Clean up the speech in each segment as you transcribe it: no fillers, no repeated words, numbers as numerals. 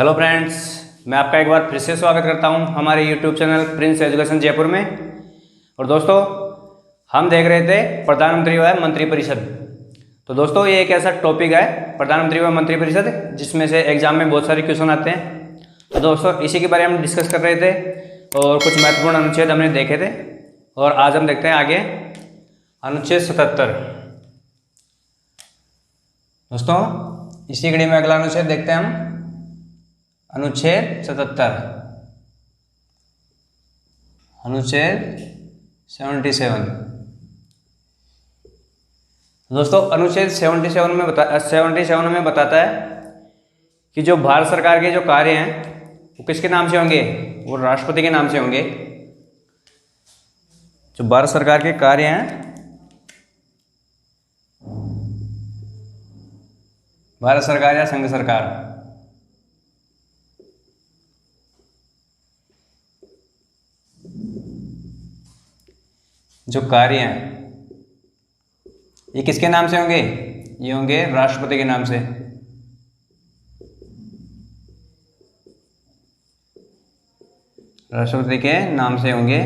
Hello friends, मैं आपका एक बार फिर से स्वागत करता हूं हमारे YouTube channel Prince education Jaipur में। और दोस्तों, हम देख रहे थे प्रधानमंत्री व मंत्रिपरिषद। तो दोस्तों, ये एक ऐसा टॉपिक है प्रधानमंत्री व मंत्रिपरिषद जिसमें से एग्जाम में बहुत सारे क्वेश्चन आते हैं। तो दोस्तों, इसी के बारे में हम डिस्कस कर रहे थे और कुछ महत्वपूर्ण अनुच्छेद हमने देखे थे। और आज हम देखते हैं आगे अनुच्छेद 77। दोस्तों, इसी कड़ी में अगला अनुच्छेद देखते हैं हम, अनुच्छेद 77, अनुच्छेद 77। दोस्तों, अनुच्छेद 77 में बताता है कि जो भारत सरकार के जो कार्य हैं वो किसके नाम से होंगे? वो राष्ट्रपति के नाम से होंगे। जो भारत सरकार के कार्य हैं, भारत सरकार या संघ सरकार, जो कार्य हैं ये किसके नाम से होंगे? ये होंगे राष्ट्रपति के नाम से। राष्ट्रपति के नाम से होंगे।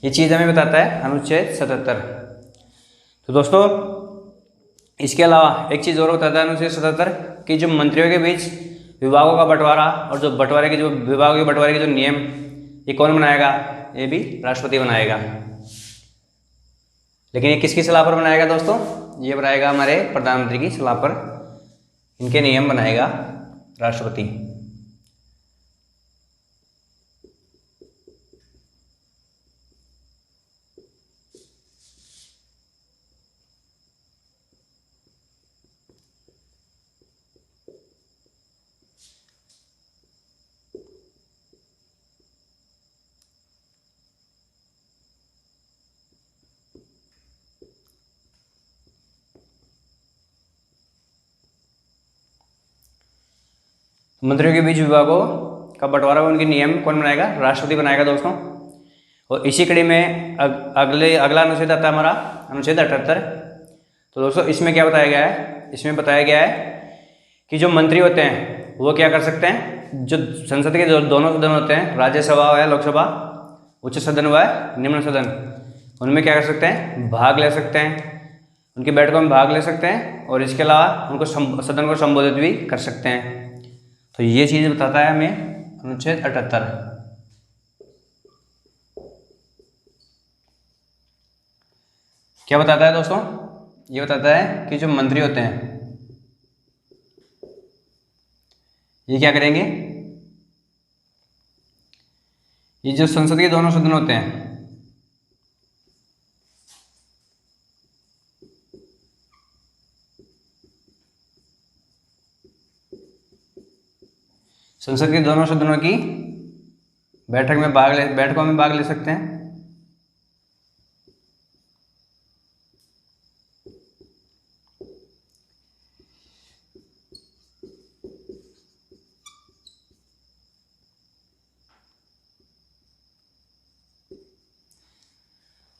ये चीज हमें बताता है अनुच्छेद 77। तो दोस्तों, इसके अलावा एक चीज और बताता है अनुच्छेद 77 कि जो मंत्रियों के बीच विभागों का बंटवारा और जो बंटवारे के जो विभागों के बंटवारे के जो नियम, ये कौन बनाएगा? ये भी राष्ट्रपति बनाएगा। लेकिन ये किसकी सलाह पर बनाएगा दोस्तों? ये बनाएगा हमारे प्रधानमंत्री की सलाह पर। इनके नियम बनाएगा राष्ट्रपति। मंत्रियों के बीच विभागों का बंटवारा व उनके नियम कौन बनाएगा? राष्ट्रपति बनाएगा दोस्तों। और इसी कड़ी में अगला अनुच्छेद आता है हमारा अनुच्छेद 78। तो दोस्तों, इसमें क्या बताया गया है? इसमें बताया गया है कि जो मंत्री होते हैं वो क्या कर सकते हैं? जो संसद के दोनों सदन होते हैं, राज्यसभा व लोकसभा, उच्च सदन व निम्न सदन, उनमें क्या कर सकते हैं? भाग ले सकते हैं। उनकी बैठकों में भाग ले सकते हैं और इसके अलावा उनको सदन को संबोधित भी कर सकते हैं। तो ये चीज़ बताता है हमें अनुच्छेद 78। क्या बताता है दोस्तों? ये बताता है कि जो मंत्री होते हैं ये क्या करेंगे? ये जो संसद के दोनों सदन होते हैं, संसद के दोनों सदनों की बैठकों में भाग ले सकते हैं।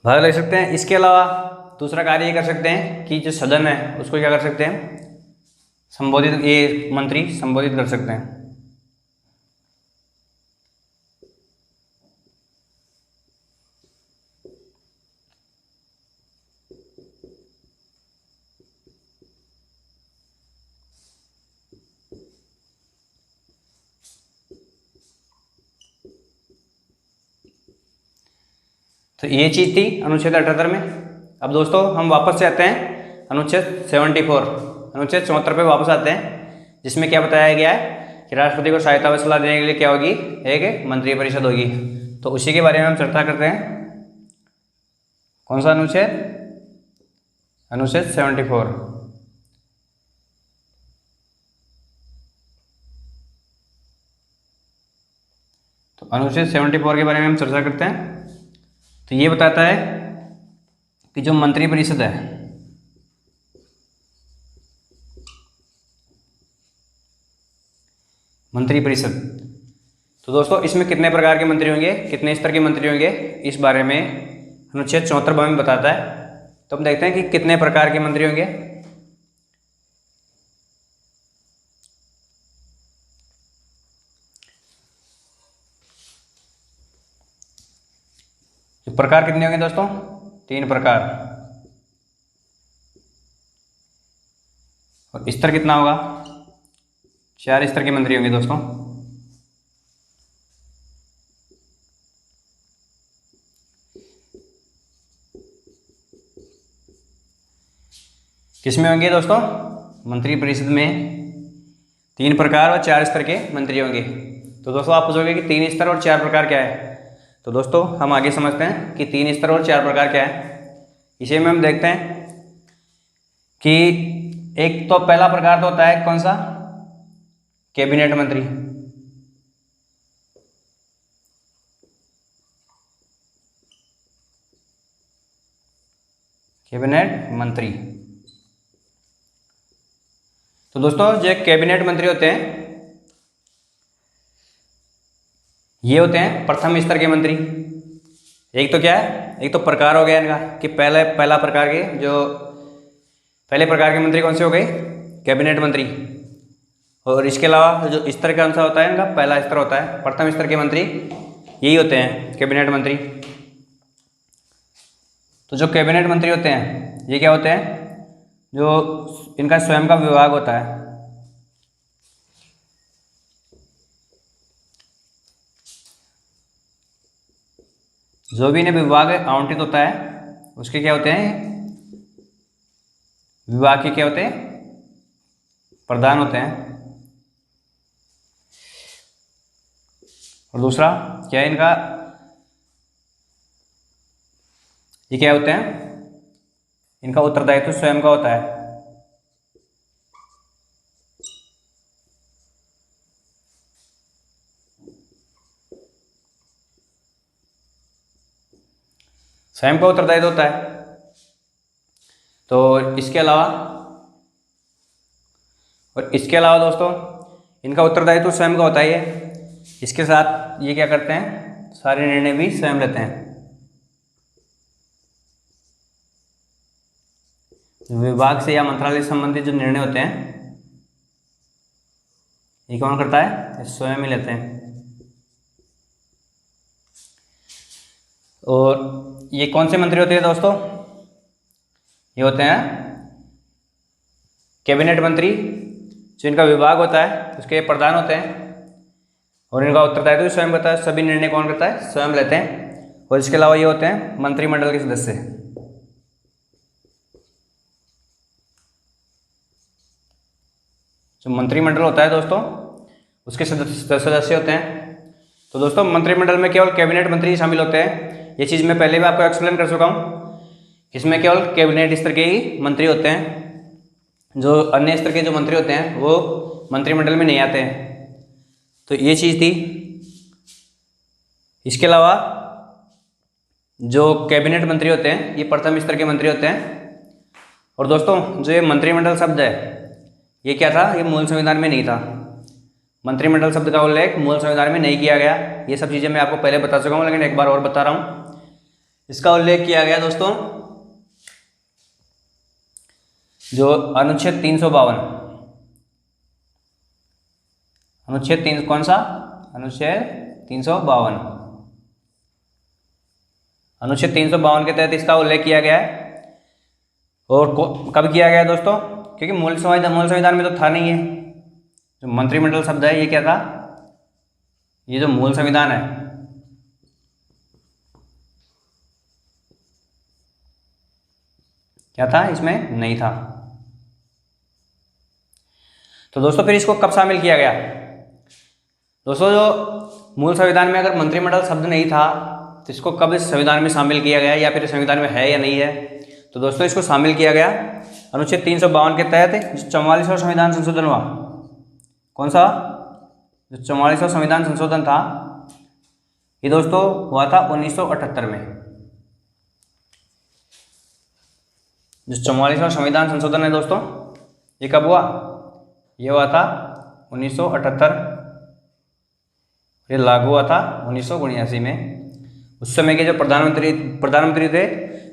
भाग ले सकते हैं। इसके अलावा दूसरा कार्य ये कर सकते हैं कि जो सदन है उसको क्या कर सकते हैं? संबोधित, ये मंत्री संबोधित कर सकते हैं। तो ये चीज़ थी अनुच्छेद 78 में। अब दोस्तों, हम वापस से आते हैं अनुच्छेद 74, अनुच्छेद 74 पे वापस आते हैं, जिसमें क्या बताया गया है कि राष्ट्रपति को सहायता व सलाह देने के लिए क्या होगी? एक मंत्रिपरिषद होगी। तो उसी के बारे में हम चर्चा करते हैं। कौन सा अनुच्छेद? अनुच्छेद 74। तो अनुच्छेद 74 के बारे में हम चर्चा करते हैं। तो ये बताता है कि जो मंत्रिपरिषद है, मंत्रिपरिषद, तो दोस्तों इसमें कितने प्रकार के मंत्री होंगे, कितने स्तर के मंत्री होंगे, इस बारे में अनुच्छेद 74 में बताता है। तो हम देखते हैं कि कितने प्रकार के मंत्री होंगे। प्रकार कितने होंगे दोस्तों? 3 प्रकार। और स्तर कितना होगा? 4 स्तर के मंत्री होंगे दोस्तों। किसमें होंगे दोस्तों? मंत्री परिषद में 3 प्रकार और 4 स्तर के मंत्री होंगे। तो दोस्तों आप पूछोगे कि 3 स्तर और 4 प्रकार क्या है? तो दोस्तों हम आगे समझते हैं कि 3 स्तर और 4 प्रकार क्या है। इसे में हम देखते हैं कि एक तो पहला प्रकार तो होता है कौन सा? कैबिनेट मंत्री। कैबिनेट मंत्री। तो दोस्तों जो कैबिनेट मंत्री होते हैं ये होते हैं प्रथम स्तर के मंत्री। एक तो क्या है, एक तो प्रकार हो गया इनका कि पहला प्रकार के जो पहले प्रकार के मंत्री कौन से हो गए? कैबिनेट मंत्री। और इसके अलावा जो स्तर कौन सा होता है इनका? पहला स्तर होता है। प्रथम स्तर के मंत्री यही होते हैं कैबिनेट मंत्री। तो जो कैबिनेट मंत्री होते हैं ये क्या होते हैं? जो इनका स्वयं का विभाग होता है। जो भी इन्हें विभाग आवंटित होता है उसके क्या होते हैं? विभाग के क्या होते हैं? प्रधान होते हैं। और दूसरा क्या है इनका? ये क्या होते हैं? इनका उत्तरदायित्व स्वयं का होता है। स्वयं का उत्तरदायित्व होता है। तो इसके अलावा दोस्तों इनका उत्तरदायित्व स्वयं का होता है इसके साथ ये क्या करते हैं? सारे निर्णय भी स्वयं लेते हैं। विभाग से या मंत्रालय से संबंधित जो निर्णय होते हैं ये कौन करता है? ये स्वयं ही लेते हैं। और ये कौन से मंत्री होते हैं दोस्तों? ये होते हैं कैबिनेट मंत्री। जो इनका विभाग होता है उसके प्रधान होते हैं और इनका उत्तरदायित्व भी स्वयं करता है। सभी निर्णय कौन करता है? स्वयं लेते हैं। और इसके अलावा ये होते हैं मंत्रिमंडल के सदस्य। जो मंत्रिमंडल होता है दोस्तों उसके सदस्य होते हैं। तो दोस्तों मंत्रिमंडल में केवल कैबिनेट मंत्री शामिल होते हैं। ये चीज़ मैं पहले भी आपको एक्सप्लेन कर चुका हूँ। इसमें केवल कैबिनेट स्तर के ही मंत्री होते हैं। जो अन्य स्तर के जो मंत्री होते हैं वो मंत्रिमंडल में नहीं आते हैं। तो ये चीज़ थी। इसके अलावा जो कैबिनेट मंत्री होते हैं ये प्रथम स्तर के मंत्री होते हैं। और दोस्तों जो ये मंत्रिमंडल शब्द है ये क्या था? ये मूल संविधान में नहीं था। मंत्रिमंडल शब्द का उल्लेख मूल संविधान में नहीं किया गया। ये सब चीज़ें मैं आपको पहले बता चुका हूँ लेकिन एक बार और बता रहा हूँ। इसका उल्लेख किया गया दोस्तों जो अनुच्छेद 352 अनुच्छेद 3 कौन सा? अनुच्छेद 352 अनुच्छेद 352 के तहत इसका उल्लेख किया गया है। और कब किया गया है दोस्तों? क्योंकि मूल संविधान में तो था नहीं है। जो मंत्रिमंडल शब्द है ये क्या था? ये जो मूल संविधान है क्या था? इसमें नहीं था। तो दोस्तों फिर इसको कब शामिल किया गया? दोस्तों जो मूल संविधान में अगर मंत्रिमंडल शब्द नहीं था तो इसको कब इस संविधान में शामिल किया गया या फिर संविधान में है या नहीं है? तो दोस्तों इसको शामिल किया गया अनुच्छेद 352 के तहत। जो 44वां संविधान संशोधन हुआ, कौन सा? जो 44वां संविधान संशोधन था ये दोस्तों हुआ था 1978 में। जो 44वां संविधान संशोधन है दोस्तों ये कब हुआ? ये हुआ था 1978। ये लागू हुआ था 1979 में। उस समय के जो प्रधानमंत्री थे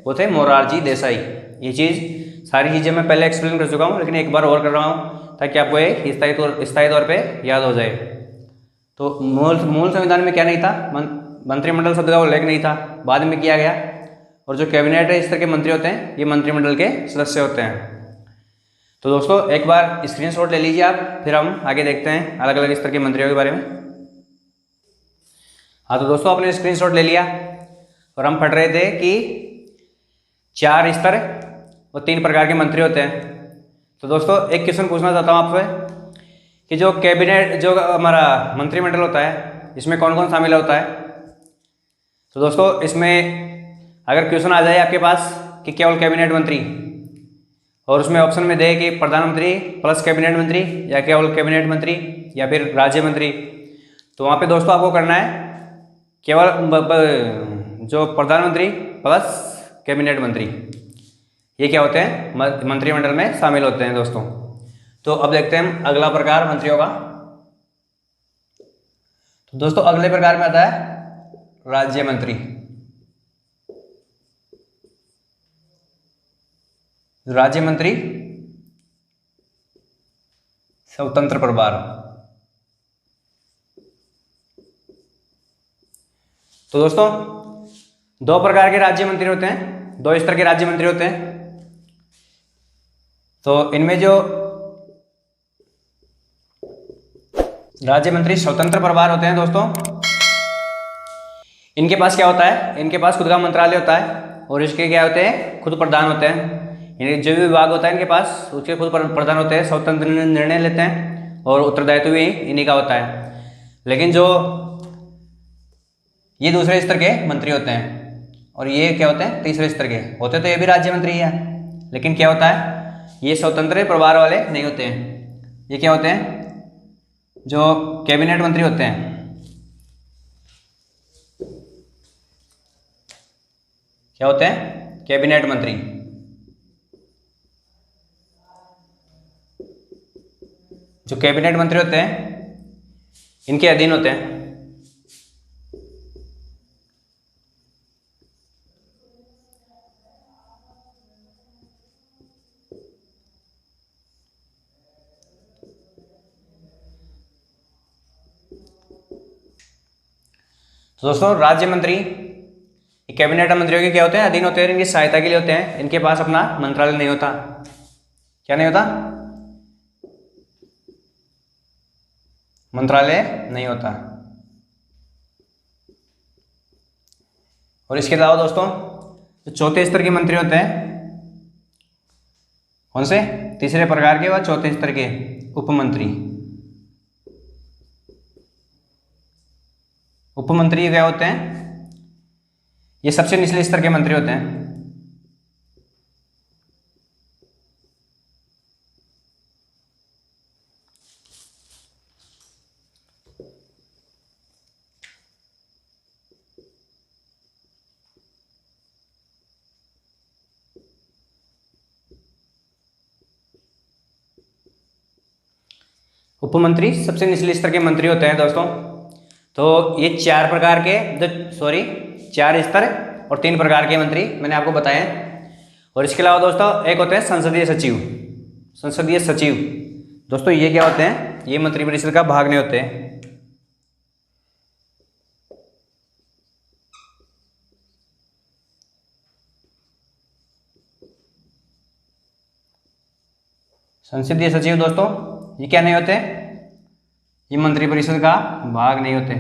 वो थे मोरारजी देसाई। ये चीज़ सारी चीज़ें मैं पहले एक्सप्लेन कर चुका हूँ, लेकिन एक बार और कर रहा हूँ ताकि आपको एक स्थायी तौर पे याद हो जाए। तो मूल संविधान में क्या नहीं था, मंत्रिमंडल शब्द का उल्लेख नहीं था, बाद में किया गया। और जो कैबिनेट है, इस तरह के मंत्री होते हैं, ये मंत्रिमंडल के सदस्य होते हैं। तो दोस्तों एक बार स्क्रीनशॉट ले लीजिए आप, फिर हम आगे देखते हैं अलग अलग स्तर के मंत्रियों के बारे में। हाँ तो दोस्तों आपने स्क्रीनशॉट ले लिया और हम पढ़ रहे थे कि 4 स्तर और 3 प्रकार के मंत्री होते हैं। तो दोस्तों एक क्वेश्चन पूछना चाहता हूँ आपसे कि जो कैबिनेट, जो हमारा मंत्रिमंडल होता है, इसमें कौन कौन शामिल होता है। तो दोस्तों इसमें अगर क्वेश्चन आ जाए आपके पास कि केवल कैबिनेट मंत्री, और उसमें ऑप्शन में दे कि प्रधानमंत्री प्लस कैबिनेट मंत्री, या केवल कैबिनेट मंत्री, या फिर राज्य मंत्री, तो वहाँ पे दोस्तों आपको करना है केवल जो प्रधानमंत्री प्लस कैबिनेट मंत्री, ये क्या होते हैं, मंत्रिमंडल में शामिल होते हैं दोस्तों। तो अब देखते हैं हम अगला प्रकार मंत्रियों का। तो दोस्तों अगले प्रकार में आता है राज्य मंत्री। राज्य मंत्री स्वतंत्र प्रभार। तो दोस्तों 2 प्रकार के राज्य मंत्री होते हैं, 2 स्तर के राज्य मंत्री होते हैं। तो इनमें जो राज्य मंत्री स्वतंत्र प्रभार होते हैं दोस्तों, इनके पास क्या होता है, इनके पास खुद का मंत्रालय होता है और इसके क्या होते हैं, खुद प्रधान होते हैं। जो भी विभाग होता है इनके पास, उसके खुद प्रधान होते हैं, स्वतंत्र निर्णय लेते हैं और उत्तरदायित्व भी इन्हीं का होता है। लेकिन जो ये दूसरे स्तर के मंत्री होते हैं और ये क्या होते हैं, तीसरे स्तर के होते, तो ये भी राज्य मंत्री है, लेकिन क्या होता है, ये स्वतंत्र प्रभार वाले नहीं होते हैं। ये क्या होते हैं, जो कैबिनेट मंत्री होते हैं। क्या होते हैं, कैबिनेट मंत्री। जो कैबिनेट मंत्री होते हैं इनके अधीन होते हैं। तो दोस्तों राज्य मंत्री कैबिनेट मंत्रियों के क्या होते हैं, अधीन होते हैं, इनकी सहायता के लिए होते हैं। इनके पास अपना मंत्रालय नहीं होता। क्या नहीं होता, मंत्रालय नहीं होता। और इसके अलावा दोस्तों जो चौथे स्तर के मंत्री होते हैं, कौन से, तीसरे प्रकार के व चौथे स्तर के उपमंत्री। उपमंत्री क्या होते हैं, ये सबसे निचले स्तर के मंत्री होते हैं। उपमंत्री सबसे निचले स्तर के मंत्री होते हैं दोस्तों। तो ये 4 प्रकार के, 4 स्तर और 3 प्रकार के मंत्री मैंने आपको बताए हैं। और इसके अलावा दोस्तों एक होते हैं संसदीय सचिव। संसदीय सचिव दोस्तों ये क्या होते हैं, ये मंत्रिपरिषद का भाग नहीं होते हैं। संसदीय सचिव दोस्तों ये क्या नहीं होते, ये मंत्रिपरिषद का भाग नहीं होते।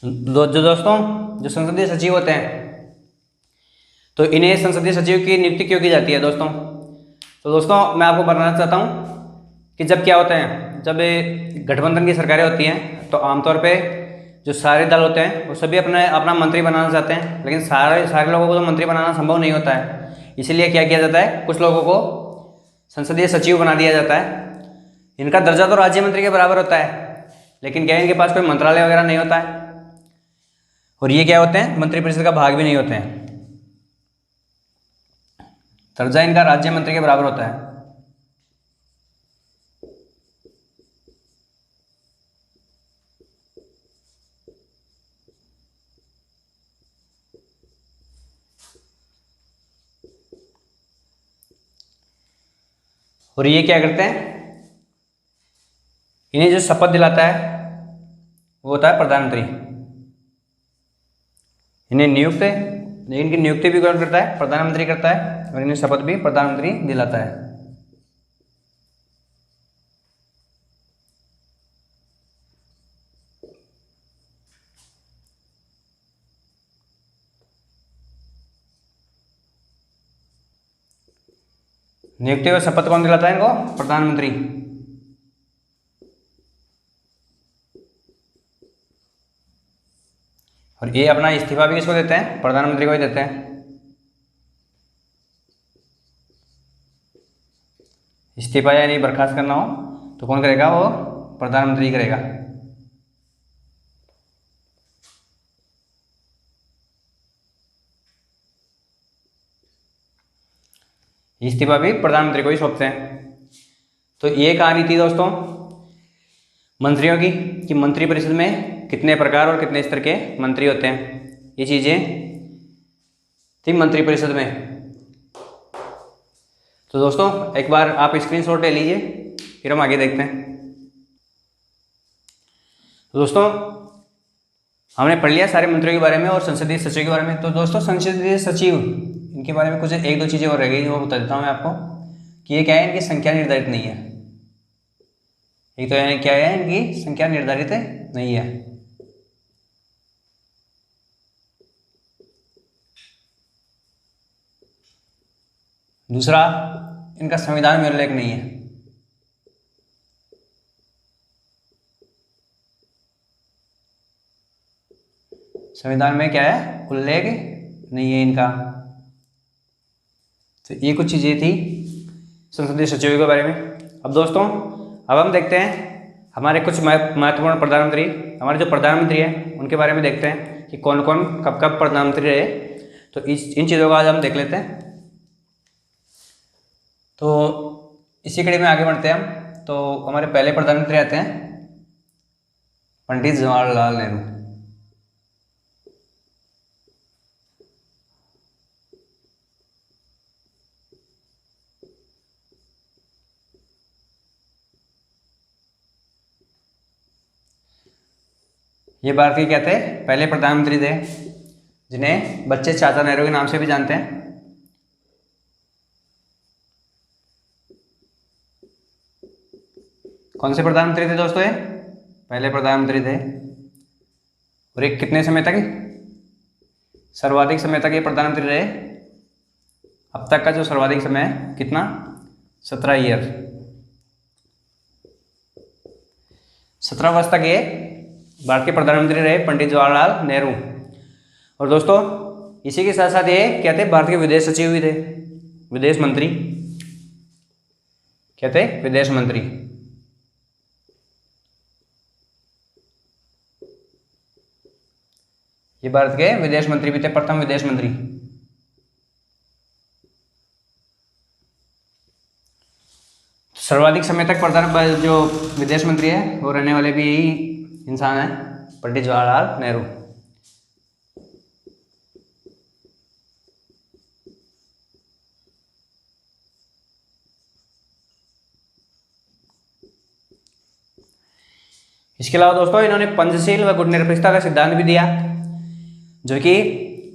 दोस्तों जो संसदीय सचिव होते हैं, तो इन्हें संसदीय सचिव की नियुक्ति क्यों की जाती है दोस्तों। तो दोस्तों मैं आपको बताना चाहता हूँ कि जब क्या होता है, जब गठबंधन की सरकारें होती हैं तो आमतौर पे जो सारे दल होते हैं वो सभी अपना मंत्री बनाना चाहते हैं, लेकिन सारे लोगों को तो मंत्री बनाना संभव नहीं होता है। इसीलिए क्या किया जाता है, कुछ लोगों को संसदीय सचिव बना दिया जाता है। इनका दर्जा तो राज्य मंत्री के बराबर होता है, लेकिन क्या इनके पास कोई मंत्रालय वगैरह नहीं होता है। और ये क्या होते हैं, मंत्रिपरिषद का भाग भी नहीं होते हैं। दर्जा इनका राज्य मंत्री के बराबर होता है। और ये क्या करते हैं, इन्हें जो शपथ दिलाता है वो होता है प्रधानमंत्री। इन्हें इनकी नियुक्ति भी कौन करता है, प्रधानमंत्री करता है, और इन्हें शपथ भी प्रधानमंत्री दिलाता है। नियुक्ति और शपथ कौन दिलाता है इनको, प्रधानमंत्री। और ये अपना इस्तीफा भी किसको देते हैं, प्रधानमंत्री को ही देते हैं। इस्तीफा यानी बर्खास्त करना हो तो कौन करेगा, वो प्रधानमंत्री करेगा। इस्तीफा भी प्रधानमंत्री को ही सौंपते हैं। तो ये कहानी थी दोस्तों मंत्रियों की, कि मंत्रिपरिषद में कितने प्रकार और कितने स्तर के मंत्री होते हैं। ये चीजें थी मंत्रिपरिषद में। तो दोस्तों एक बार आप स्क्रीनशॉट ले लीजिए, फिर हम आगे देखते हैं। तो दोस्तों हमने पढ़ लिया सारे मंत्रियों के बारे में और संसदीय सचिव के बारे में। तो दोस्तों संसदीय सचिव, इनके बारे में कुछ एक दो चीज़ें और रह गई, वो बता देता हूँ मैं आपको कि ये क्या है, इनकी संख्या निर्धारित नहीं है। एक तो यानी क्या है, इनकी संख्या निर्धारित नहीं है। दूसरा, इनका संविधान में उल्लेख नहीं है। संविधान में क्या है, उल्लेख नहीं है इनका। तो ये कुछ चीजें थी संसदीय सचिव के बारे में। अब दोस्तों अब हम देखते हैं हमारे कुछ महत्वपूर्ण प्रधानमंत्री, हमारे जो प्रधानमंत्री हैं उनके बारे में देखते हैं कि कौन कौन कब कब प्रधानमंत्री रहे। तो इन चीज़ों को आज हम देख लेते हैं। तो इसी कड़ी में आगे बढ़ते हैं हम। तो हमारे पहले प्रधानमंत्री आते हैं पंडित जवाहरलाल नेहरू। ये भारत के क्या थे, पहले प्रधानमंत्री थे, जिन्हें बच्चे चाचा नेहरू के नाम से भी जानते हैं। कौन से प्रधानमंत्री थे दोस्तों, ये पहले प्रधानमंत्री थे। और ये कितने समय तक, सर्वाधिक समय तक ये प्रधानमंत्री रहे। अब तक का जो सर्वाधिक समय है कितना, 17 ईयर, 17 वर्ष तक ये भारत के प्रधानमंत्री रहे पंडित जवाहरलाल नेहरू। और दोस्तों इसी के साथ साथ ये क्या थे, भारत के विदेश सचिव भी थे, विदेश मंत्री। क्या थे, विदेश मंत्री। ये भारत के विदेश मंत्री भी थे, प्रथम विदेश मंत्री। सर्वाधिक समय तक प्रधान जो विदेश मंत्री है वो रहने वाले भी यही इंसान है, पंडित जवाहरलाल नेहरू। इसके अलावा दोस्तों इन्होंने पंचशील व गुटनिरपेक्षता का सिद्धांत भी दिया, जो कि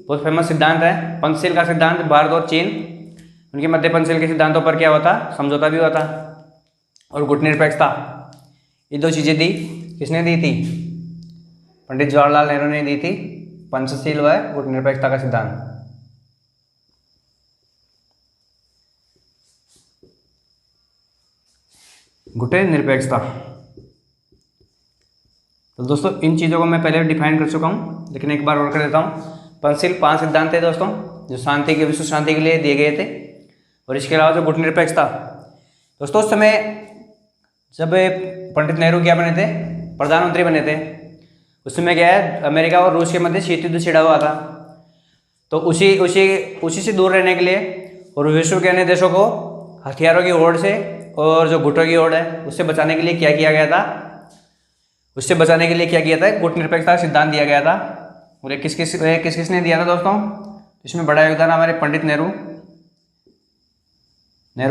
बहुत फेमस सिद्धांत है। पंचशील का सिद्धांत भारत और चीन, उनके मध्य पंचशील के सिद्धांतों पर क्या होता, समझौता भी होता। और गुटनिरपेक्षता, ये दो चीजें दी, किसने दी थी, पंडित जवाहरलाल नेहरू ने दी थी, पंचशील व गुटनिरपेक्षता का सिद्धांत। गुटनिरपेक्षता, तो दोस्तों इन चीज़ों को मैं पहले डिफाइन कर चुका हूँ, लेकिन एक बार और कर देता हूँ। पंचशील 5 सिद्धांत थे दोस्तों, जो शांति के, विश्व शांति के लिए दिए गए थे। और इसके अलावा जो गुटनिरपेक्षता, दोस्तों उस समय जब पंडित नेहरू क्या बने थे, प्रधानमंत्री बने थे, उसमें क्या है, अमेरिका और रूस के मध्य शीत युद्ध छिड़ा हुआ था। तो उसी उसी उसी से दूर रहने के लिए और विश्व के अन्य देशों को हथियारों की होड़ से और जो गुटों की होड़ है उससे बचाने के लिए क्या किया गया था, उससे बचाने के लिए क्या किया था, गुटनिरपेक्षता का सिद्धांत दिया गया था। और ये किस किस ने दिया था दोस्तों? इसमें बड़ा योगदान हमारे पंडित नेहरू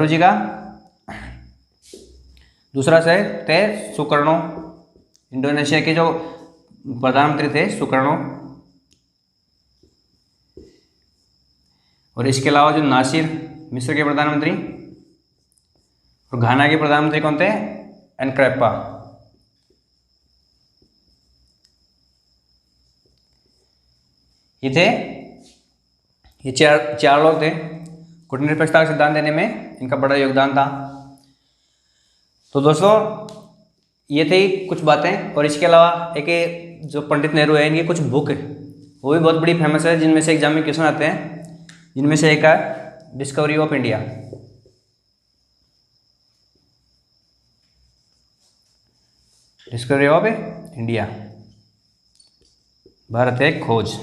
जी का। दूसरा से थे सुकर्णो, इंडोनेशिया के जो प्रधानमंत्री थे सुकर्णो। और इसके अलावा जो नासिर, मिस्र के प्रधानमंत्री, और घाना के प्रधानमंत्री कौन थे? एनक्रेपा। ये चार लोग थे। गुटनिरपेक्षता का सिद्धांत देने में इनका बड़ा योगदान था। तो दोस्तों ये थी कुछ बातें। और इसके अलावा एक जो पंडित नेहरू है, इनकी कुछ बुक है वो भी बहुत बड़ी फेमस है, जिनमें से एग्जाम में क्वेश्चन आते हैं। जिनमें से एक है discovery of India. Discovery of India, Bharat एक खोज।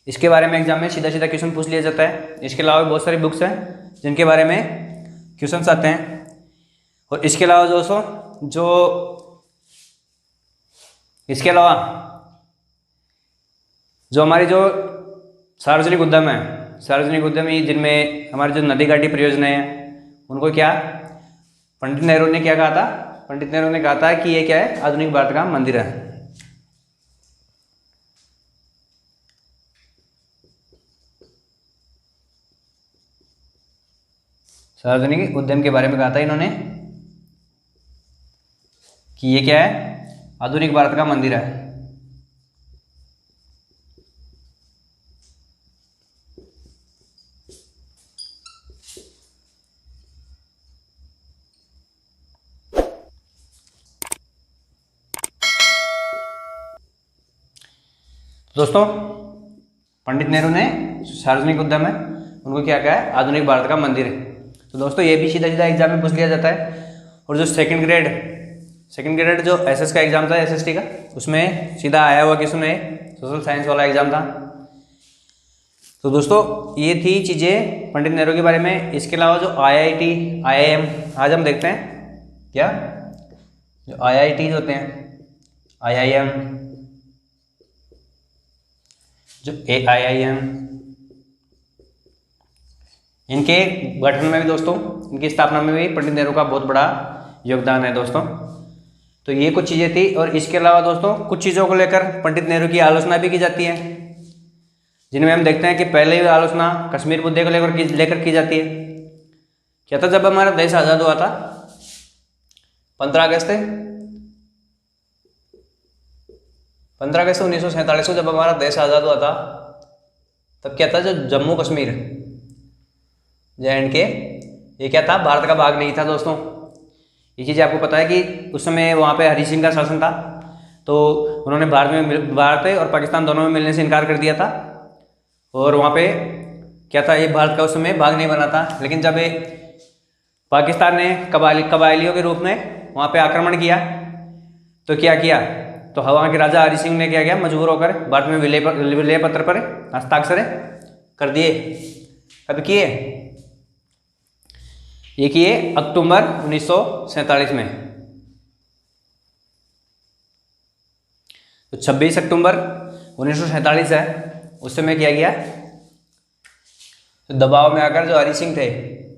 इसके बारे में एग्जाम में सीधा सीधा क्वेश्चन पूछ लिया जाता है। इसके अलावा भी बहुत सारी बुक्स हैं जिनके बारे में क्वेश्चन आते हैं। और इसके अलावा दोस्तों इसके अलावा जो हमारी जो सार्वजनिक उद्यम है, सार्वजनिक उद्यमी जिनमें हमारी जो नदी घाटी परियोजना है, उनको क्या पंडित नेहरू ने क्या कहा था? पंडित नेहरू ने कहा था कि ये क्या है, आधुनिक भारत का मंदिर है। सार्वजनिक उद्यम के बारे में कहा था इन्होंने कि ये क्या है, आधुनिक भारत का मंदिर है। दोस्तों पंडित नेहरू ने सार्वजनिक उद्यम है उनको क्या कहा है, आधुनिक भारत का मंदिर है। तो दोस्तों ये भी सीधा सीधा एग्जाम में पूछ लिया जाता है। और जो सेकंड ग्रेड जो एसएस का एग्जाम था, एसएसटी का, उसमें सीधा आया हुआ क्वेश्चन है, सोशल साइंस वाला एग्जाम था। तो दोस्तों ये थी चीज़ें पंडित नेहरू के बारे में। इसके अलावा जो IIT IIM आज हम देखते हैं क्या, जो IIT होते हैं, IIM, जो AIIM, इनके गठन में भी दोस्तों, इनकी स्थापना में भी पंडित नेहरू का बहुत बड़ा योगदान है दोस्तों। तो ये कुछ चीज़ें थी। और इसके अलावा दोस्तों कुछ चीज़ों को लेकर पंडित नेहरू की आलोचना भी की जाती है, जिनमें हम देखते हैं कि पहले ही आलोचना कश्मीर मुद्दे को लेकर की जाती है। क्या था, जब हमारा देश आज़ाद हुआ था 15 अगस्त 1947 को जब हमारा देश आज़ाद हुआ था, तब क्या था, जो जम्मू कश्मीर JNK, ये क्या था, भारत का भाग नहीं था दोस्तों। ये चीज़ आपको पता है कि उस समय वहाँ पे हरी सिंह का शासन था, तो उन्होंने भारत और पाकिस्तान दोनों में मिलने से इनकार कर दिया था। और वहाँ पे क्या था, ये भारत का उस समय भाग नहीं बना था। लेकिन जब पाकिस्तान ने कबायलियों के रूप में वहाँ पे आक्रमण किया, तो क्या किया, तो वहाँ के राजा हरी सिंह ने क्या किया, मजबूर होकर भारत में विलय पत्र पर हस्ताक्षर कर दिए। कब किए? ये किए अक्टूबर 1947 में। तो 26 अक्टूबर 1947 है, उस समय क्या किया, तो दबाव में आकर जो हरी सिंह थे,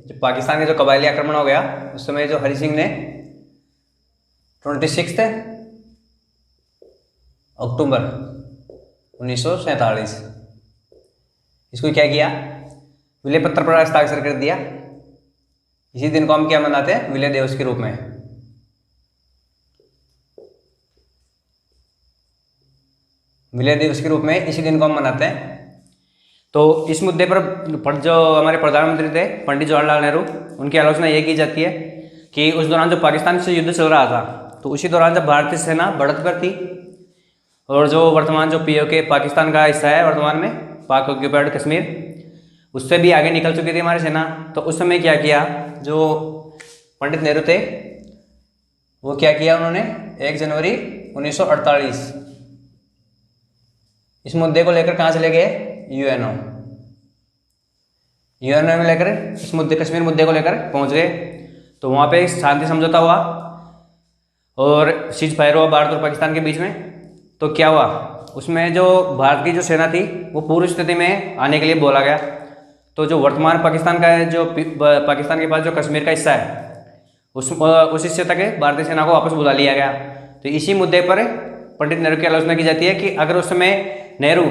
जब पाकिस्तान के जो कबायली आक्रमण हो गया, उस समय जो हरी सिंह ने 26 अक्टूबर 1947 इसको क्या किया, विलय पत्र पर हस्ताक्षर कर दिया। इसी दिन को हम क्या मनाते हैं, विलय दिवस के रूप में। विलय दिवस के रूप में इसी दिन को हम मनाते हैं। तो इस मुद्दे पर जो हमारे प्रधानमंत्री थे पंडित जवाहरलाल नेहरू, उनकी आलोचना ये की जाती है कि उस दौरान जो पाकिस्तान से युद्ध चल रहा था, तो उसी दौरान जब भारतीय सेना बढ़त पर थी, और जो वर्तमान जो POK पाकिस्तान का हिस्सा है वर्तमान में, पाक ऑक्यूपाइड कश्मीर, उससे भी आगे निकल चुकी थी हमारी सेना। तो उस समय क्या किया, जो पंडित नेहरू थे वो क्या किया, उन्होंने 1 जनवरी 1948 इस मुद्दे को लेकर कहाँ चले गए? यूएनओ। यूएनओ में लेकर इस मुद्दे, कश्मीर मुद्दे को लेकर पहुंच गए। तो वहाँ पे शांति समझौता हुआ और सीज फायर हुआ भारत और पाकिस्तान के बीच में। तो क्या हुआ, उसमें जो भारत की जो सेना थी वो पूर्व स्थिति में आने के लिए बोला गया। तो जो वर्तमान पाकिस्तान का है, जो पाकिस्तान के पास जो कश्मीर का हिस्सा है, उस हिस्से तक भारतीय सेना को वापस बुला लिया गया। तो इसी मुद्दे पर पंडित नेहरू की आलोचना की जाती है कि अगर उस समय नेहरू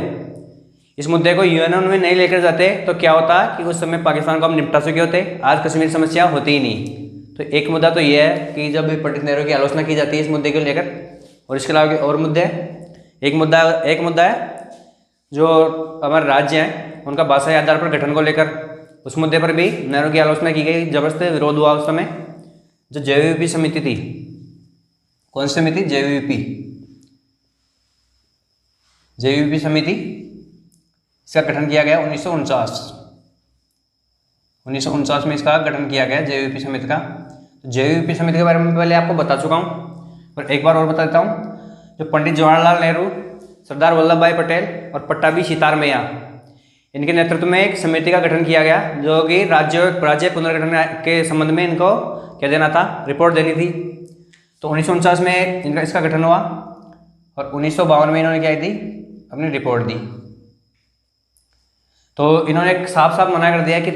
इस मुद्दे को यूएनओ में नहीं लेकर जाते तो क्या होता कि उस समय पाकिस्तान को हम निपटा चुके होते, आज कश्मीर समस्या होती ही नहीं। तो एक मुद्दा तो ये है कि जब भी पंडित नेहरू की आलोचना की जाती है इस मुद्दे को लेकर, और इसके अलावा और मुद्दे, एक मुद्दा है जो हमारे राज्य हैं उनका भाषाई आधार पर गठन को लेकर, उस मुद्दे पर भी नेहरू की आलोचना की गई, जबरदस्त विरोध हुआ उस समय। जो जेवीपी समिति थी, कौन सी समिति? जेवीपी समिति, इसका गठन किया गया 1949 में इसका गठन किया गया जेवीपी समिति का। तो जेवीपी समिति के बारे में पहले आपको बता चुका हूँ, पर एक बार और बता देता हूँ। जो पंडित जवाहरलाल नेहरू, सरदार वल्लभ भाई पटेल और पट्टाभी सीतारमैया, इनके नेतृत्व में एक समिति का गठन किया गया जो कि राज्य पुनर्गठन के संबंध में इनको क्या देना था? रिपोर्ट देनी थी। तो 1949 में इसका गठन हुआ और 1952 में इन्होंने क्या दी? अपनी रिपोर्ट दी। तो इन्होंने साफ साफ मना कर दिया कि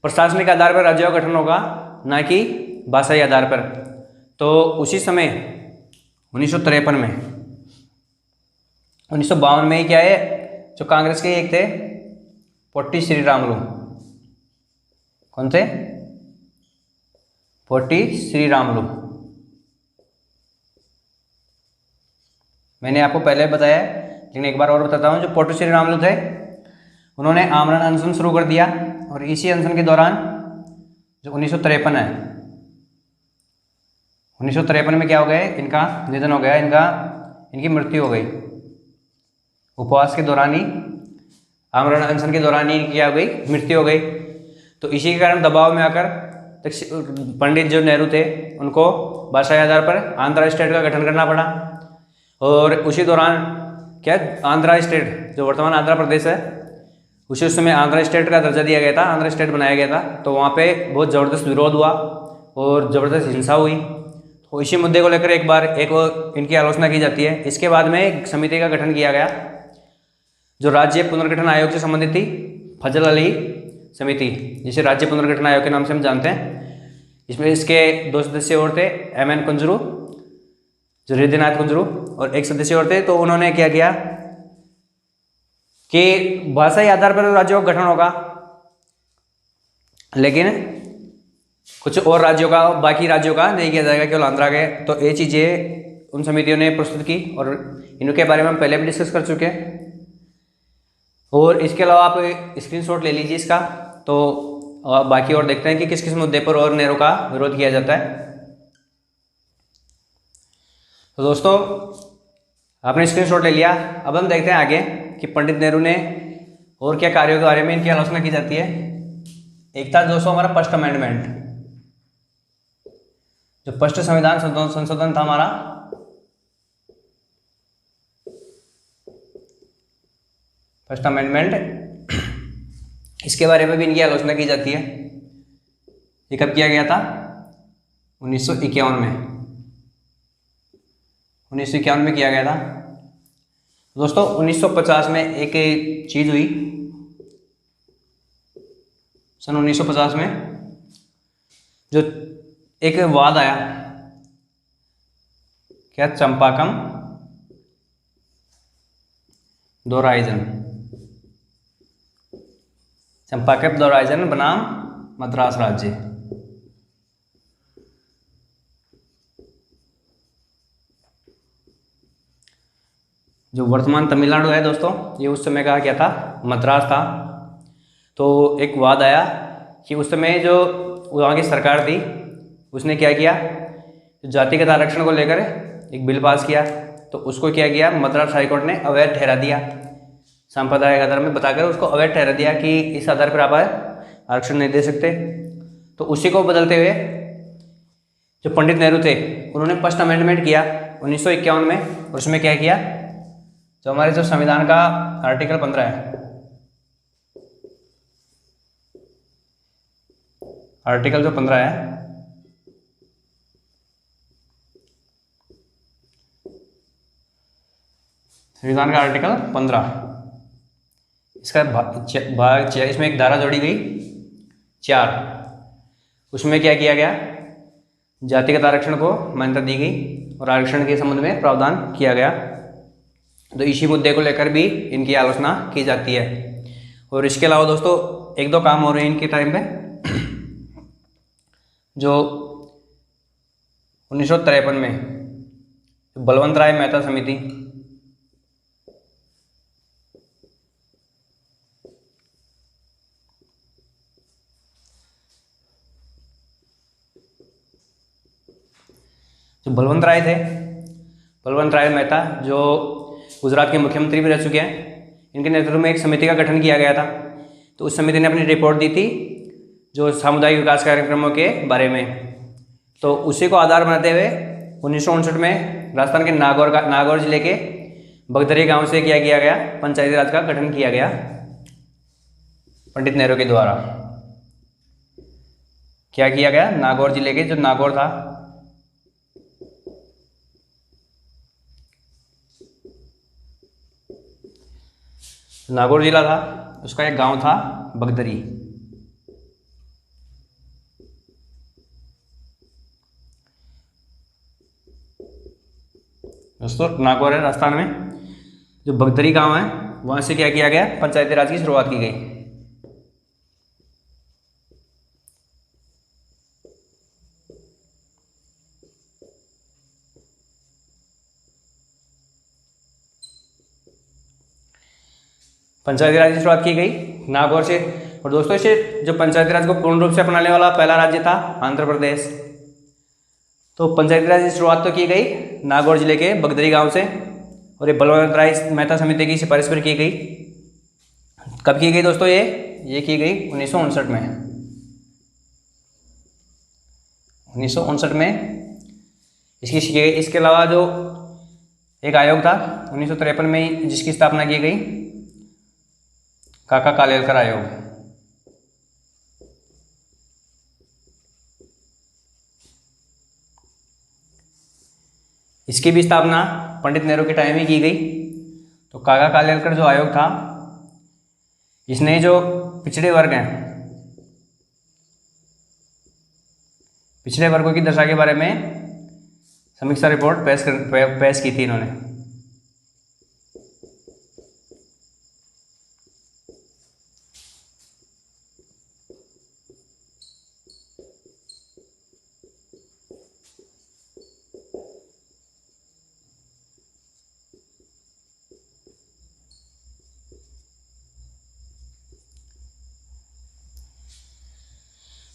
प्रशासनिक आधार पर राज्यों का गठन होगा, ना कि भाषाई आधार पर। तो उसी समय 1953 में, 1952 में ही क्या है, जो कांग्रेस के एक थे पोट्टी श्रीरामुलु, कौन थे? पोट्टी श्रीरामुलु। मैंने आपको पहले बताया, लेकिन एक बार और बताता हूँ। जो पोट्टी श्रीरामुलु थे, उन्होंने आमरण अनशन शुरू कर दिया और इसी अनशन के दौरान जो 1953 है, 1953 में क्या हो गया? इनका निधन हो गया, इनकी मृत्यु हो गई। उपवास के दौरान ही, आमरण अनशन के दौरान ही क्या हो गई? मृत्यु हो गई। तो इसी के कारण दबाव में आकर पंडित जो नेहरू थे उनको भाषाई आधार पर आंध्रा स्टेट का गठन करना पड़ा। और उसी दौरान क्या, आंध्रा स्टेट जो वर्तमान आंध्र प्रदेश है, उसी समय आंध्रा स्टेट का दर्जा दिया गया था, आंध्रा स्टेट बनाया गया था। तो वहाँ पे बहुत ज़बरदस्त विरोध हुआ और ज़बरदस्त हिंसा हुई। तो इसी मुद्दे को लेकर एक बार इनकी आलोचना की जाती है। इसके बाद में एक समिति का गठन किया गया जो राज्य पुनर्गठन आयोग से संबंधित थी, फजल अली समिति, जिसे राज्य पुनर्गठन आयोग के नाम से हम जानते हैं। इसमें इसके 2 सदस्य और थे, एमएन कुंजरू, जो हृदयनाथ कुंजरू, और एक सदस्य और थे। तो उन्होंने क्या किया कि भाषाई आधार पर राज्यों का गठन होगा, लेकिन कुछ और राज्यों का, बाकी राज्यों का नहीं किया जाएगा, केवल आंध्रा के। तो ये चीज़ें उन समितियों ने प्रस्तुत की और इनके बारे में हम पहले भी डिस्कस कर चुके हैं। और इसके अलावा आप स्क्रीनशॉट ले लीजिए इसका, तो बाकी और देखते हैं कि किस किस मुद्दे पर और नेहरू का विरोध किया जाता है। तो दोस्तों, आपने स्क्रीनशॉट ले लिया। अब हम देखते हैं आगे कि पंडित नेहरू ने और क्या कार्यों के बारे में इनकी आलोचना की जाती है। एक था दोस्तों हमारा फर्स्ट अमेंडमेंट, जो फर्स्ट संविधान संशोधन था हमारा, फर्स्ट अमेंडमेंट, इसके बारे में भी इनकी आलोचना की जाती है। ये कब किया गया था? 1951 में, 1951 में किया गया था। दोस्तों 1950 में एक चीज़ हुई, सन 1950 में जो एक वाद आया, क्या? चंपाकम दोराइजन, चंपाकम दोराइजन बनाम मद्रास राज्य। जो वर्तमान तमिलनाडु है दोस्तों, ये उस समय का क्या था? मद्रास था। तो एक वाद आया कि उस समय जो वहाँ की सरकार थी उसने क्या किया, जातिगत आरक्षण को लेकर एक बिल पास किया। तो उसको क्या किया, मद्रास हाईकोर्ट ने अवैध ठहरा दिया, सांप्रदायिक आधार में बताकर उसको अवैध ठहरा दिया कि इस आधार पर आप आरक्षण नहीं दे सकते। तो उसी को बदलते हुए जो पंडित नेहरू थे उन्होंने फर्स्ट अमेंडमेंट किया 1951 में, और उसमें क्या किया, जो हमारे जो संविधान का आर्टिकल 15 है, आर्टिकल जो 15 है, संविधान का आर्टिकल 15, इसका भाग इसमें एक धारा जोड़ी गई 4। उसमें क्या किया गया, जातिगत आरक्षण को मान्यता दी गई और आरक्षण के संबंध में प्रावधान किया गया। तो इसी मुद्दे को लेकर भी इनकी आलोचना की जाती है। और इसके अलावा दोस्तों एक दो काम हो रहे हैं इनके टाइम पे। जो 1953 में बलवंत राय मेहता समिति, जो बलवंत राय थे, बलवंत राय मेहता जो गुजरात के मुख्यमंत्री भी रह चुके हैं, इनके नेतृत्व में एक समिति का गठन किया गया था। तो उस समिति ने अपनी रिपोर्ट दी थी जो सामुदायिक विकास कार्यक्रमों के बारे में। तो उसी को आधार बनाते हुए 1959 में राजस्थान के नागौर जिले के बगदरी गांव से क्या किया गया, पंचायती राज का गठन किया गया पंडित नेहरू के द्वारा। क्या किया गया, नागौर जिले के जो नागौर था, नागौर जिला था, उसका एक गांव था बगदरी। दोस्तों नागौर है राजस्थान में, जो बगदरी गांव है वहां से क्या किया गया, पंचायती राज की शुरुआत की गई। पंचायती राज की शुरुआत की गई नागौर से। और दोस्तों इसे जो पंचायती राज को पूर्ण रूप से अपनाने वाला पहला राज्य था आंध्र प्रदेश। तो पंचायती राज की शुरुआत तो की गई नागौर जिले के बगदरी गांव से, और ये बलवंत राय मेहता समिति की सिफारिश पर की गई। कब की गई दोस्तों, ये की गई 1959 में। 1959 में इसकी की गई। इसके अलावा जो एक आयोग था 1953 में जिसकी स्थापना की गई, काका कालेलकर आयोग। इसकी भी स्थापना पंडित नेहरू के टाइम में की गई। तो काका कालेलकर जो आयोग था, इसने जो पिछड़े वर्ग हैं, पिछड़े वर्गों की दशा के बारे में समीक्षा रिपोर्ट पेश की थी इन्होंने।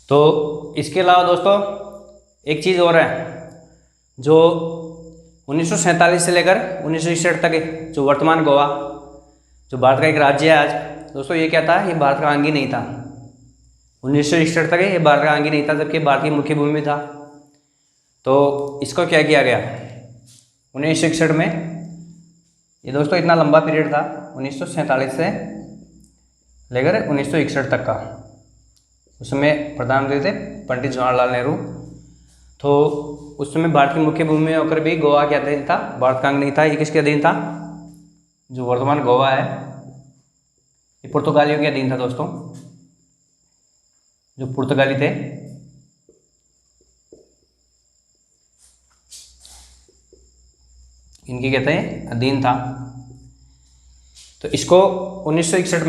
तो इसके अलावा दोस्तों एक चीज़ और है, जो 1947 से लेकर 1961 तक जो वर्तमान गोवा, जो भारत का एक राज्य है आज दोस्तों, ये क्या था, ये भारत का अंग ही नहीं था। 1961 तक ये भारत का अंग ही नहीं था, जबकि भारत की मुख्य भूमि था। तो इसको क्या किया गया 1961 में, ये दोस्तों इतना लंबा पीरियड था 1947 से लेकर 1961 तक का। उसमें प्रधानमंत्री थे पंडित जवाहरलाल नेहरू। तो उस समय भारत की मुख्य भूमि में होकर भी गोवा के अधीन था, भारत का अंग नहीं था। ये किसके अधीन था, जो वर्तमान गोवा है ये पुर्तगालियों के अधीन था दोस्तों। जो पुर्तगाली थे इनके कहते हैं अधीन था। तो इसको 1961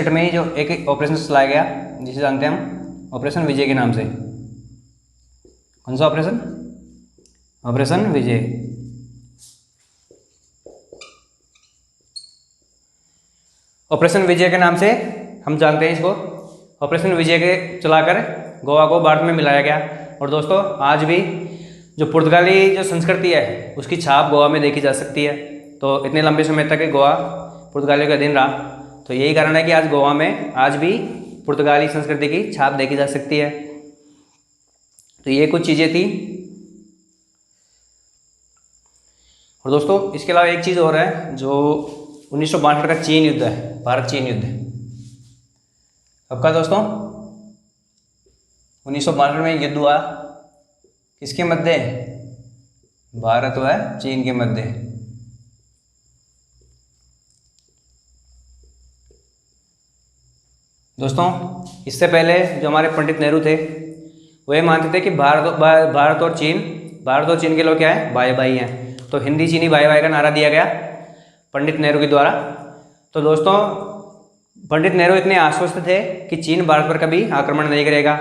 में ही जो एक ऑपरेशन चलाया गया जिसे जानते हैं हम ऑपरेशन विजय के नाम से। कौन सा ऑपरेशन, ऑपरेशन विजय। ऑपरेशन विजय के नाम से हम जानते हैं इसको। ऑपरेशन विजय के चलाकर गोवा को भारत में मिलाया गया। और दोस्तों आज भी जो पुर्तगाली जो संस्कृति है उसकी छाप गोवा में देखी जा सकती है। तो इतने लंबे समय तक गोवा पुर्तगालियों के अधीन रहा। तो यही कारण है कि आज गोवा में आज भी पुर्तगाली संस्कृति की छाप देखी जा सकती है। तो ये कुछ चीज़ें थी और दोस्तों इसके अलावा एक चीज़ और है, जो 1962 का चीन युद्ध है, भारत चीन युद्ध। कब का दोस्तों? 1962 में युद्ध हुआ, किसके मध्य? भारत व चीन के मध्य। दोस्तों इससे पहले जो हमारे पंडित नेहरू थे वो ये मानते थे कि भारत और चीन के लोग क्या है? भाई भाई हैं। तो हिंदी चीनी भाई भाई का नारा दिया गया पंडित नेहरू के द्वारा। तो दोस्तों पंडित नेहरू इतने आश्वस्त थे कि चीन भारत पर कभी आक्रमण नहीं करेगा,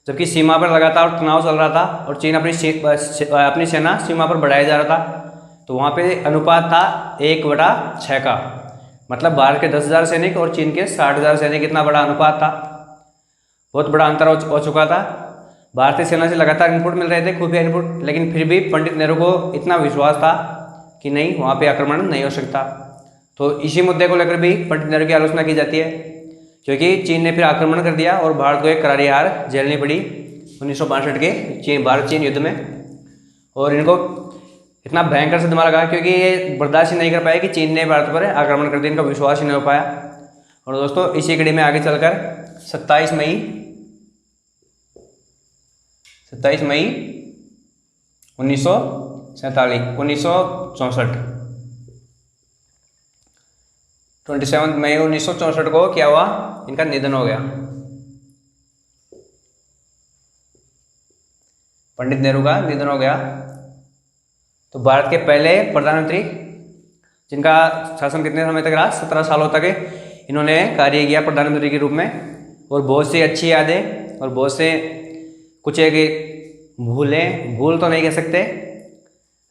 जबकि सीमा पर लगातार तनाव चल रहा था और चीन अपनी सेना सीमा पर बढ़ाया जा रहा था। तो वहाँ पे अनुपात था 1/6 का, मतलब भारत के 10,000 सैनिक और चीन के 60,000 सैनिक। इतना बड़ा अनुपात था, बहुत बड़ा अंतर हो चुका था। भारतीय सेना से लगातार इनपुट मिल रहे थे, खुफिया इनपुट, लेकिन फिर भी पंडित नेहरू को इतना विश्वास था कि नहीं, वहाँ पे आक्रमण नहीं हो सकता। तो इसी मुद्दे को लेकर भी पंडित नेहरू की आलोचना की जाती है, क्योंकि चीन ने फिर आक्रमण कर दिया और भारत को एक करारी हार झेलनी पड़ी 1962 के भारत चीन युद्ध में। और इनको इतना भयंकर सदमा लगा क्योंकि ये बर्दाश्त ही नहीं कर पाए कि चीन ने भारत पर आक्रमण कर दिया, इनका विश्वास ही नहीं हो पाया। और दोस्तों इसी कड़ी में आगे चलकर 27 मई 1964 27 मई 1964 को क्या हुआ? इनका निधन हो गया, पंडित नेहरू का निधन हो गया। तो भारत के पहले प्रधानमंत्री, जिनका शासन कितने समय तक रहा? 17 सालों तक इन्होंने कार्य किया प्रधानमंत्री के रूप में। और बहुत सी अच्छी यादें और बहुत से कुछ एक भूल तो नहीं कह सकते,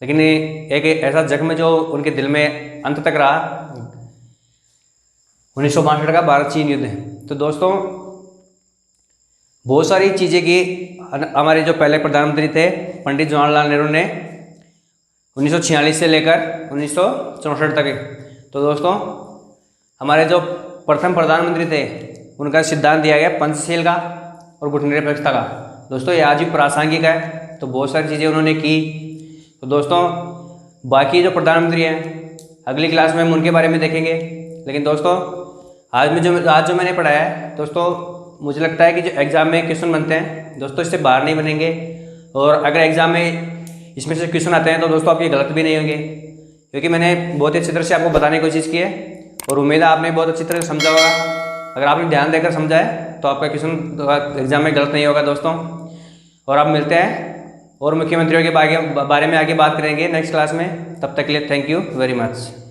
लेकिन एक ऐसा जख्म जो उनके दिल में अंत तक रहा, 1962 का भारत चीन युद्ध। तो दोस्तों बहुत सारी चीज़ें की हमारे जो पहले प्रधानमंत्री थे पंडित जवाहरलाल नेहरू ने 1946 से लेकर 1964 तक। तो दोस्तों हमारे जो प्रथम प्रधानमंत्री थे उनका सिद्धांत दिया गया पंचशील का और गुटनिरपेक्षता का। दोस्तों ये आज भी प्रासंगिक है, तो बहुत सारी चीज़ें उन्होंने की। तो दोस्तों बाकी जो प्रधानमंत्री हैं अगली क्लास में हम उनके बारे में देखेंगे। लेकिन दोस्तों आज जो मैंने पढ़ाया है दोस्तों, मुझे लगता है कि जो एग्ज़ाम में क्वेश्चन बनते हैं दोस्तों इससे बाहर नहीं बनेंगे। और अगर एग्ज़ाम में इसमें से क्वेश्चन आते हैं तो दोस्तों आपके गलत भी नहीं होंगे, क्योंकि मैंने बहुत ही अच्छी तरह से आपको बताने की कोशिश की है और उम्मीद है आपने बहुत अच्छी तरह से समझा होगा। अगर आपने ध्यान देकर समझा है तो आपका क्वेश्चन एग्जाम में गलत नहीं होगा दोस्तों। और आप मिलते हैं और मुख्यमंत्रियों के बारे में आगे बात करेंगे नेक्स्ट क्लास में। तब तक के लिए थैंक यू वेरी मच।